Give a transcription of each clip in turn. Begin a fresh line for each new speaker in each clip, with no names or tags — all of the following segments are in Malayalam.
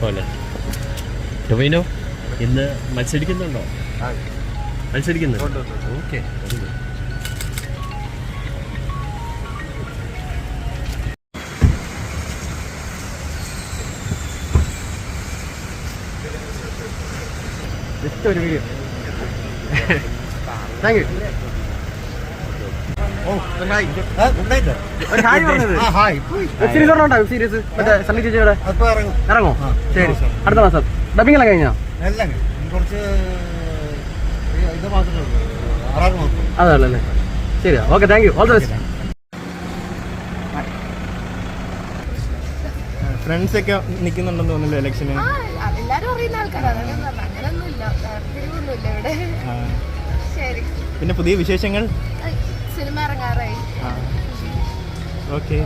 പോലെ ടൊവിനോ ഇന്ന് മത്സരിക്കുന്നുണ്ടോ? മത്സരിക്കുന്നു. ഓക്കെ.
ഒരു video. Thank you. Web series മറ്റേ സണ്ണി ചേച്ചിയുടെ ഇറങ്ങോ? ശരി, അടുത്ത മാസം. ഡബിംഗ് എല്ലാം കഴിഞ്ഞോ? അതല്ലേ. ശരി, okay, thank U. All the best.
Friends ഒക്കെ നിൽക്കുന്നുണ്ടെന്ന് തോന്നുന്നില്ല ഇലക്ഷന്.
എല്ലാരും അറിയുന്ന ആൾക്കാരാണ്. അങ്ങനൊന്നുമില്ല, തിരിവൊന്നുമില്ല ഇവിടെ. ശരി,
പിന്നെ പുതിയ വിശേഷങ്ങൾ?
സിനിമ ഇറങ്ങാറായി.
Okay,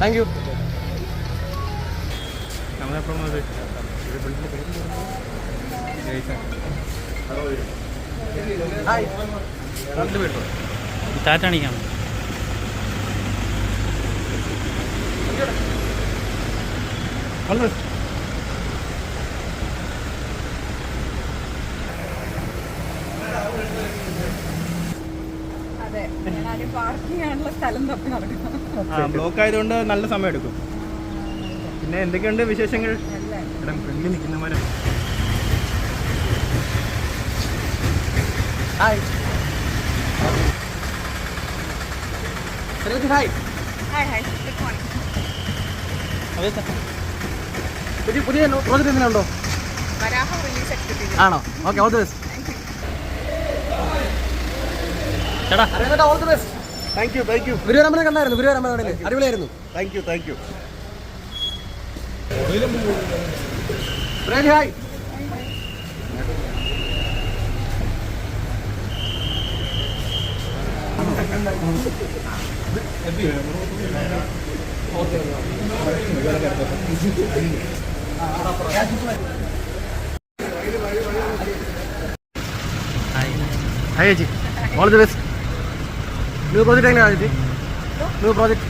thank you.
നമ്മളെപ്പോഴും
ടാറ്റാണിക്കാം.
അതെ, പാർക്കിംഗ് ആണുള്ള സ്ഥലം തപ്പി നടക്കണം.
ബ്ലോക്ക് ആയതുകൊണ്ട് നല്ല സമയം എടുക്കും. പിന്നെ എന്തൊക്കെയുണ്ട് വിശേഷങ്ങൾ? ഫ്രണ്ടിൽ നിൽക്കുന്നവരെ
ഹായ്. ഹായ്. പുതിയ പ്രോജക്റ്റ് എന്തെങ്കിലും ഉണ്ടോ? ആണോ? Okay, all the best. ചേട്ടാ, all the best.
Thank you.
ഗുരുവായൂരമ്പലം കണ്ടായിരുന്നു? ഗുരുവായൂരമ്പലം അടിപൊളിയായിരുന്നു.
Thank you.
ഹായ്. ഹായ് ചേച്ചി, all the best. New project എങ്ങനെയാണ് ചേച്ചി? New project?